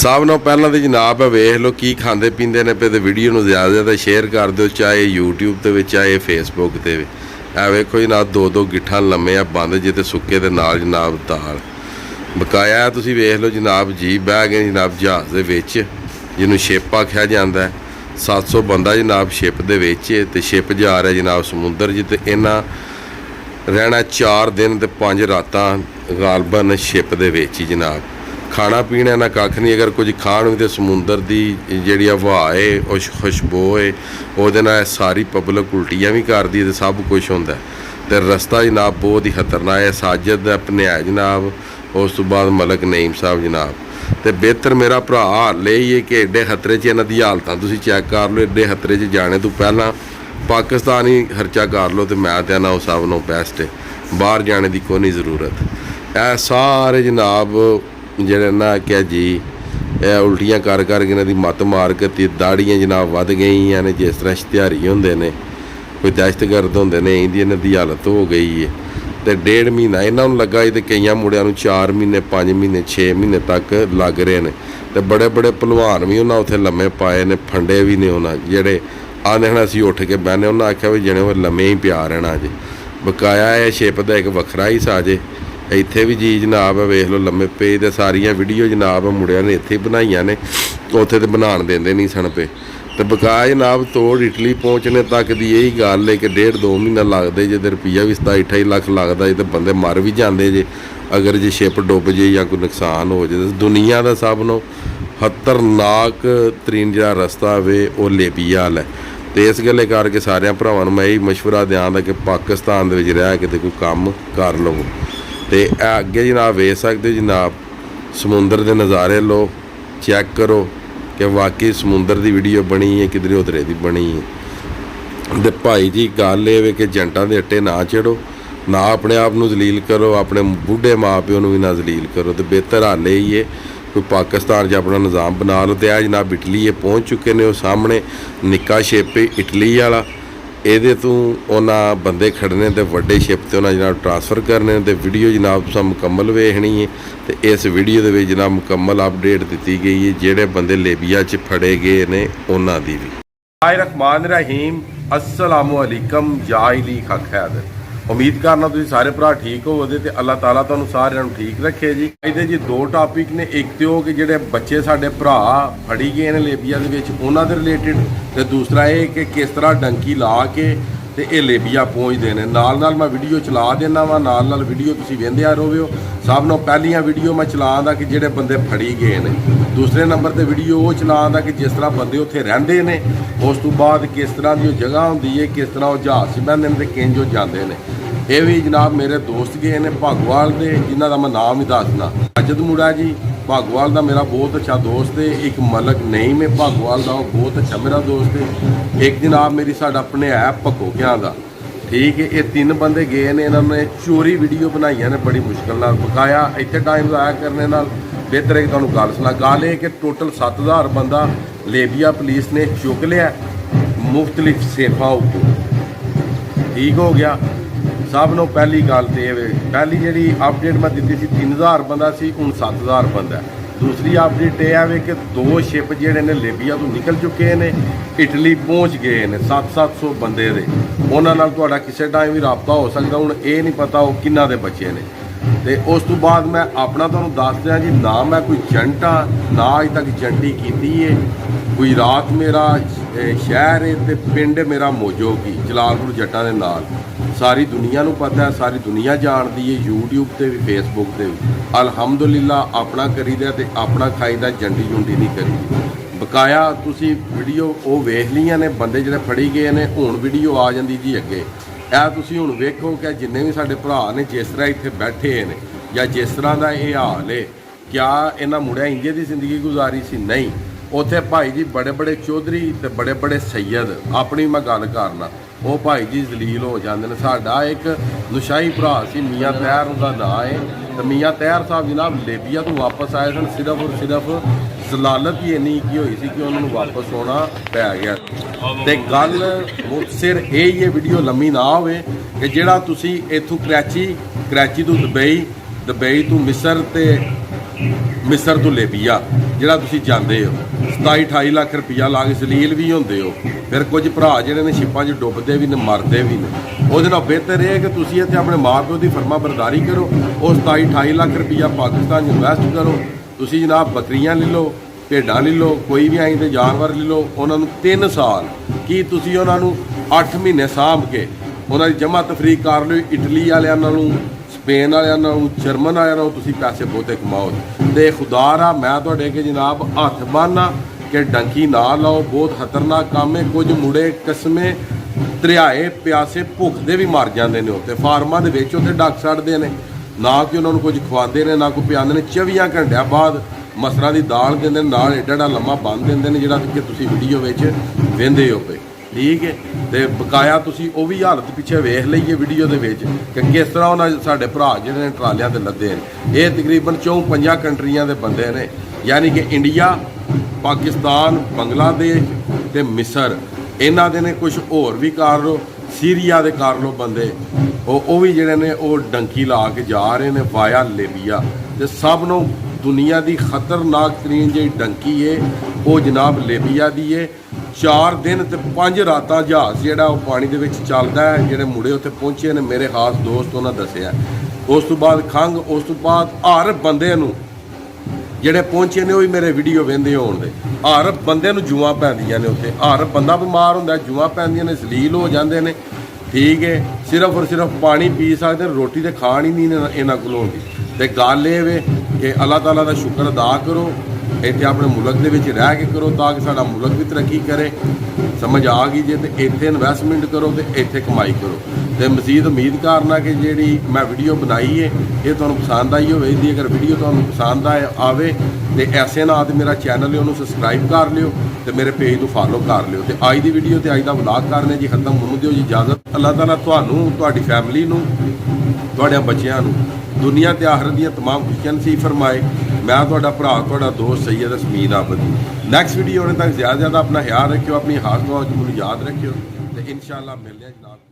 सब नालों पहलां तो जनाब वेख लो की खाते पींदे ने पे ते वीडियो नूं ज़्यादा ज़्यादा शेयर कर दो, चाहे यूट्यूब ते चाहे फेसबुक ते। ए वेखो जनाब दो दो गिट्ठा लम्मे आ बंद जे ते सुक्के ते नाल जनाब दाल बकाया। तुसीं वेख लो जनाब जी बह गए जनाब जहाज़ दे विच जिन्हों शिप आख्या जाता है। 700 बंदा जनाब शिप दे विच ते शिप जा रहा जनाब समुंदर च ते इन्हां रहना 4 दिन ते 5 रातां गालबन शिप दे विच जनाब। खाना पीना ना कख नहीं, अगर कुछ खाण भी तो समुंदर की जी हवा है और खुशबू है वो सारी पब्लिक उल्टियां भी करती है, सब कुछ होंदा तो रस्ता जनाब बहुत ही खतरनाक है। साजिद अपने है जनाब, उस तो बाद मलक नईम साहब जनाब। तो बेहतर मेरा भरा हाल यही है कि एडे खतरे च इन्हां दी हालतां तुसीं चैक कर लो। एडे खतरे च जाने तो पहला पाकिस्तान ही खर्चा कर लो तो मैं कहना वो सब नूं बेस्ट है, बाहर जाने की कोई नहीं जरूरत। ए सारे जनाब जेह्ड़े ना क्या जी उल्टियां कर के इन्हां दी मत मार के दाड़ियां जनाब वध गईयां ने, जिस तरह इश्तिहारी होंदे ने, कोई दहशतगर्द होंदे ने, इंदी इन्हां दी हालत हो गई है। तो 1.5 महीना इन्हां नूं लगा तो कई मुंडियां नूं 4 महीने 5 महीने 6 महीने तक लग रहे हैं। तो बड़े बड़े भलवान भी उन्हें उत्थे लम्मे पाए ने, फंडे भी ने उन्हें जेह्ड़े आंदे हन असीं उठ के बहने। उन्हें आख्या भी जने वो लम्मे ही प्या रहना जे। बकाया है शिप का एक वखरा ही साजे इत्थे भी जी जनाब वेख लो लम्मे पे। तो सारिया वीडियो जनाब मुंडिया ने इत्थे बनाइया ने, उत्थे तो बनाण देंदे नहीं सन पे। तो बकाया जनाब तोड़ इटली पहुँचने तक की यही गल है कि 1.5-2 महीना लगते जे, रुपया भी 27-28 लाख लगता जे, तो बंदे मर भी जाते जे अगर जे शिप डुब जाए या कोई नुकसान हो जाए। दुनिया का सब नूं खतरनाक तरीन जिहड़ा रस्ता वे वो लीबिया वाला है। तो इस गल्ले करके सारिया भरावां नूं मैं यही मशवरा देंदा कि पाकिस्तान दे विच रह के कोई काम कर लवो। तो अगे जनाब वेख सकते हो जनाब समुंदर के नज़ारे लो, चैक करो कि वाकई समुंदर की वीडियो बनी है किधरे उधरे की बनी है। तो भाई जी गल ये कि जंटां दे अट्टे ना चढ़ो, ना अपने आप को जलील करो, अपने बूढ़े माँ प्यो भी ना जलील करो। तो बेहतर हाल यही है कोई पाकिस्तान च अपना निज़ाम बना लो। तो यह जनाब इटली पहुँच चुके हैं, वो सामने निक्का शिप इटली वाला, ये तो उन्होंने बंदे खड़ने तो वड्डे शिप से उन्होंने जनाब ट्रांसफर करने। तो वीडियो जनाब तुसां मुकम्मल वेखनी है। तो इस वीडियो के जनाब मुकम्मल अपडेट दी गई है जेडे बंदे लीबिया च फड़े गए ने उन्हां दी भी। रहमान रहीम अस्सलामु अलैकुम जाइली खैर। उम्मीद करना तुसीं सारे भरा ठीक होवोगे ते अल्लाह ताला तुहानूं सारिआं नूं ठीक रखे जी। इहदे जी 2 टॉपिक ने, एक तो कि जिहड़े बच्चे साडे भरा फड़ी गए ने लीबिया दे विच उन्हां दे रिलेटेड, ते दूसरा ये कि किस तरह डंकी ला के ते ये लीबिया पहुँचते हैं। नाल नाल मैं वीडियो चला देना वा, नाल नाल वीडियो तुसीं वेंदे रहो। सब नूं पहलियां वीडियो मैं चलांदा कि जिहड़े बंदे फड़ी गए ने, दूसरे नंबर ते वीडियो वो चलांदा कि जिस तरह बंदे उत्थे रहिंदे ने, उस तो बाद किस तरह की जगह होंदी है, किस तरह वो जहाज़ च बहिंदे ने ते किंज वो जांदे ने। ये भी जनाब मेरे दोस्त गए ने भागोवाल के, जिन्हों का मैं नाम ही दसना। साजिद मुड़ा जी भागोवाल का मेरा बहुत अच्छा दोस्त है। एक मलक नईम है भागोवाल का, वो बहुत अच्छा मेरा दोस्त है। एक जनाब मेरी साडा अपने है भगोगियां का, ठीक है। ये 3 बंदे गए ने, इन्होंने चोरी वीडियो बनाई ने बड़ी मुश्किल नाल। बकाया इतने टाइम ज़ाया करने नाल बेहतर है कि तुहानूं गल सुना। गल ये कि टोटल 7000 बंदा लीबिया पुलिस ने चुक लिया मुख्तलिफ सेफा उपर, ठीक हो गया। सब नूं पहली गल तो ये पहली जी अपडेट मैं दी थी 3000 बंदा सी, हुण 7000 बंदा। दूसरी अपडेट यह है कि 2 शिप जिहड़े ने लीबिया तो निकल चुके हैं, इटली पहुँच गए हैं 700-700 बंदे दे। उन्हां नाल तुहाडा किसी टाइम भी राबता हो सकता, हुण ये नहीं पता वो किन्ना दे बचे ने। तो उस तो बाद मैं अपना तुहानूं दस दियां जी, ना मैं कोई जंट हाँ, ना अज तक जंटी की है। गुजरात मेरा शहर है तो पिंड मेरा मोजो की जलालपुर जट्टां दे नाल। सारी दुनिया नूं पता है, सारी दुनिया जानती है, यूट्यूब ते भी फेसबुक ते भी। अलहमदुलिल्ला अपना करीदा ते अपना खाईदा, जंटी जुंटी नहीं करी। बकाया तुसी वीडियो वो वेख लियां ने, बंदे जिहड़े फड़ी गए ने। हुण वीडियो आ जांदी जी अगे, यह तुसी हुण वेखो कि जिन्ने भी साडे भरा ने जिस तरह इत्थे बैठे ने या जिस तरह का ये हाल है, क्या इन्हां मुंडियां इंजे दी जिंदगी गुजारी सी? नहीं। उत्थे भाई जी बड़े बड़े चौधरी ते बड़े बड़े सैयद, अपनी मैं गल करना, वो भाई जी जलील हो जाते हैं। साडा एक नशाही भरा सी मियाँ तैहर उनका नाम है, तो मियाँ तैहर साहब जनाब लीबिया तो वापस आए सन, सिर्फ और सिर्फ जलालत ही इन्नी की हुई सी कि उन्होंने वापस होना पै गया। तो गल सिर यही वीडियो लम्मी ना हो कि जिहड़ा तुसी इत्थों कराची तो दुबई, दुबई तो मिस्र ते ਮਿਸਰ ਤੋਂ ਲੇਬੀਆ ਜਿਹੜਾ ਤੁਸੀਂ ਜਾਂਦੇ ਹੋ 27-28 ਲੱਖ ਰੁਪਈਆ ਲਾ ਕੇ ਜ਼ਲੀਲ ਵੀ ਹੁੰਦੇ ਹੋ। ਫਿਰ ਕੁਝ ਭਰਾ ਜਿਹੜੇ ਨੇ ਛਿਪਾਂ 'ਚ ਡੁੱਬਦੇ ਵੀ ਨੇ, ਮਰਦੇ ਵੀ ਨੇ। ਉਹਦੇ ਨਾਲ ਬਿਹਤਰ ਇਹ ਹੈ ਕਿ ਤੁਸੀਂ ਇੱਥੇ ਆਪਣੇ ਮਾਂ ਪਿਓ ਦੀ ਫਰਮਾ ਬਰਦਾਰੀ ਕਰੋ। ਉਹ 27-28 ਲੱਖ ਰੁਪਈਆ ਪਾਕਿਸਤਾਨ 'ਚ ਇਨਵੈਸਟ ਕਰੋ। ਤੁਸੀਂ ਜਨਾਬ ਬੱਕਰੀਆਂ ਲੈ ਲਓ, ਭੇਡਾਂ ਲੈ ਲਓ, ਕੋਈ ਵੀ ਐਂ ਦੇ ਜਾਨਵਰ ਲੈ ਲਓ। ਉਹਨਾਂ ਨੂੰ 3 ਸਾਲ ਕੀ ਤੁਸੀਂ ਉਹਨਾਂ ਨੂੰ 8 ਮਹੀਨੇ ਸਾਂਭ ਕੇ ਉਹਨਾਂ ਦੀ ਜਮ੍ਹਾਂ ਤਫਰੀਕ ਕਰ ਲਿਓ। ਇਟਲੀ ਵਾਲਿਆਂ ਨਾਲੋਂ, ਸਪੇਨ ਵਾਲਿਆਂ ਨਾਲੋਂ, ਜਰਮਨ ਵਾਲਿਆਂ ਨਾਲੋਂ ਤੁਸੀਂ ਪੈਸੇ ਬਹੁਤੇ ਕਮਾਓ। ਤੇ ਖੁਦਾਰਾ ਮੈਂ ਤੁਹਾਡੇ ਅੱਗੇ ਜਨਾਬ ਹੱਥ ਬੰਨ੍ਹਣਾ ਕਿ ਡੰਕੀ ਨਾ ਲਾਓ, ਬਹੁਤ ਖਤਰਨਾਕ ਕੰਮ ਹੈ। ਕੁਝ ਮੁੰਡੇ ਕਿਸਮੇ ਦਰਿਆਏ ਪਿਆਸੇ ਭੁੱਖ ਦੇ ਵੀ ਮਰ ਜਾਂਦੇ ਨੇ ਉੱਥੇ ਫਾਰਮਾਂ ਦੇ ਵਿੱਚ। ਉੱਥੇ ਡੱਕ ਛੱਡਦੇ ਨੇ, ਨਾ ਕਿ ਉਹਨਾਂ ਨੂੰ ਕੁਝ ਖਵਾਉਂਦੇ ਨੇ, ਨਾ ਕੋਈ ਪਿਆਉਂਦੇ ਨੇ। 24 ਘੰਟਿਆਂ ਬਾਅਦ ਮਸਰਾਂ ਦੀ ਦਾਲ ਦਿੰਦੇ ਨੇ, ਨਾਲ ਏਡਾ ਲੰਮਾ ਬੰਨ ਦਿੰਦੇ ਨੇ ਜਿਹੜਾ ਕਿ ਤੁਸੀਂ ਵੀਡੀਓ ਵਿੱਚ ਵਹਿੰਦੇ ਹੋ ਪਏ, ਠੀਕ ਹੈ। ਤੇ ਬਕਾਇਆ ਤੁਸੀਂ ਉਹ ਵੀ ਹਾਲਤ ਪਿੱਛੇ ਵੇਖ ਲਈਏ ਵੀਡੀਓ ਦੇ ਵਿੱਚ ਕਿ ਕਿਸ ਤਰ੍ਹਾਂ ਉਹਨਾਂ ਸਾਡੇ ਭਰਾ ਜਿਹੜੇ ਨੇ ਟਰਾਲਿਆਂ ਤੇ ਲੱਦੇ ਨੇ। ਇਹ ਤਕਰੀਬਨ 4-5 ਕੰਟਰੀਆਂ ਦੇ ਬੰਦੇ ਨੇ, ਯਾਨੀ ਕਿ ਇੰਡੀਆ, ਪਾਕਿਸਤਾਨ, ਬੰਗਲਾਦੇਸ਼ ਤੇ ਮਿਸਰ। ਇਹਨਾਂ ਦੇ ਨੇ ਕੁਝ ਹੋਰ ਵੀ ਕਰ ਲਓ, ਸੀਰੀਆ ਦੇ ਕਰ ਲਓ ਬੰਦੇ। ਉਹ ਵੀ ਜਿਹੜੇ ਨੇ ਉਹ ਡੰਕੀ ਲਾ ਕੇ ਜਾ ਰਹੇ ਨੇ ਵਾਇਆ ਲੇਬੀਆ। ਤੇ ਸਭ ਨੂੰ ਦੁਨੀਆ ਦੀ ਖਤਰਨਾਕ ਤਰੀਨ ਜਿਹੜੀ ਡੰਕੀ ਹੈ ਉਹ ਜਨਾਬ ਲੇਬੀਆ ਦੀ ਹੈ। 4 ਦਿਨ ਤੇ 5 ਰਾਤਾਂ ਜਹਾਜ਼ ਜਿਹੜਾ ਉਹ ਪਾਣੀ ਦੇ ਵਿੱਚ ਚੱਲਦਾ ਹੈ। ਜਿਹੜੇ ਮੁੰਡੇ ਉੱਥੇ ਪਹੁੰਚੇ ਨੇ ਮੇਰੇ ਖਾਸ ਦੋਸਤ, ਉਹਨਾਂ ਦੱਸਿਆ। ਉਸ ਤੋਂ ਬਾਅਦ ਖੰਘ, ਉਸ ਤੋਂ ਬਾਅਦ ਹਰ ਬੰਦੇ ਨੂੰ ਜਿਹੜੇ ਪਹੁੰਚੇ ਨੇ ਉਹ ਵੀ ਮੇਰੇ ਵੀਡੀਓ ਵੇਖਦੇ ਹੋਣ ਦੇ, ਹਰ ਬੰਦੇ ਨੂੰ ਜੂਆਂ ਪੈਂਦੀਆਂ ਨੇ ਉੱਥੇ। ਹਰ ਬੰਦਾ ਬਿਮਾਰ ਹੁੰਦਾ, ਜੂਆਂ ਪੈਂਦੀਆਂ ਨੇ, ਜ਼ਲੀਲ ਹੋ ਜਾਂਦੇ ਨੇ, ਠੀਕ ਹੈ। ਸਿਰਫ ਔਰ ਸਿਰਫ ਪਾਣੀ ਪੀ ਸਕਦੇ, ਰੋਟੀ ਤੇ ਖਾਣ ਹੀ ਨਹੀਂ ਇਹਨਾਂ ਕੋਲ ਹੁੰਦੀ। ਤੇ ਗੱਲ ਇਹ ਵੇ ਕਿ ਅੱਲਾਹ ਤਾਲਾ ਦਾ ਸ਼ੁਕਰ ਅਦਾ ਕਰੋ, ਇੱਥੇ ਆਪਣੇ ਮੁਲਕ ਦੇ ਵਿੱਚ ਰਹਿ ਕੇ ਕਰੋ ਤਾਂ ਕਿ ਸਾਡਾ ਮੁਲਕ ਵੀ ਤਰੱਕੀ ਕਰੇ। ਸਮਝ ਆ ਗਈ ਜੇ? ਤੇ ਇੱਥੇ ਇਨਵੈਸਟਮੈਂਟ ਕਰੋ ਤੇ ਇੱਥੇ ਕਮਾਈ ਕਰੋ। ਤੇ ਮਜ਼ੀਦ ਉਮੀਦ ਕਰਨਾ ਕਿ ਜਿਹੜੀ ਮੈਂ ਵੀਡੀਓ ਬਣਾਈ ਹੈ ਇਹ ਤੁਹਾਨੂੰ ਪਸੰਦ ਆਈ ਹੋਵੇ। ਦੀ ਅਗਰ ਵੀਡੀਓ ਤੁਹਾਨੂੰ ਪਸੰਦ ਆਵੇ ਤੇ ਐਸੇ ਨਾਲ ਤੇ ਮੇਰਾ ਚੈਨਲ ਹੈ ਉਹਨੂੰ ਸਬਸਕ੍ਰਾਈਬ ਕਰ ਲਿਓ ਤੇ ਮੇਰੇ ਪੇਜ ਨੂੰ ਫਾਲੋ ਕਰ ਲਿਓ। ਤੇ ਅੱਜ ਦੀ ਵੀਡੀਓ ਤੇ ਅੱਜ ਦਾ ਵਲੌਗ ਕਰਨੇ ਜੀ ਖਤਮ। ਮੈਨੂੰ ਦਿਓ ਜੀ ਇਜਾਜ਼ਤ। ਅੱਲਾਹ ਤਾਲਾ ਤੁਹਾਨੂੰ, ਤੁਹਾਡੀ ਫੈਮਿਲੀ ਨੂੰ, ਤੁਹਾਡੇ ਬੱਚਿਆਂ ਨੂੰ ਦੁਨੀਆ ਤੇ ਆਖਰਤ ਦੀਆਂ तमाम ਖੁਸ਼ੀਆਂ ਨਸੀਬ ਫਰਮਾਏ। ਮੈਂ ਤੁਹਾਡਾ ਭਰਾ, ਤੁਹਾਡਾ ਦੋਸਤ ਸੈयद ਅਸਮੀਨ ਆਬਦੀ। ਨੈਕਸਟ ਵੀਡੀਓ ਆਉਣੇ ਤੱਕ ਜ਼ਿਆਦਾ ਆਪਣਾ ਖਿਆਲ ਰੱਖਿਓ, ਆਪਣੀ ਹਾਲਤ ਨੂੰ ਮੈਨੂੰ ਯਾਦ ਰੱਖਿਓ ਤੇ ਇਨਸ਼ਾਅੱਲਾ ਮਿਲਦੇ ਹਾਂ ਜਨਾਬ।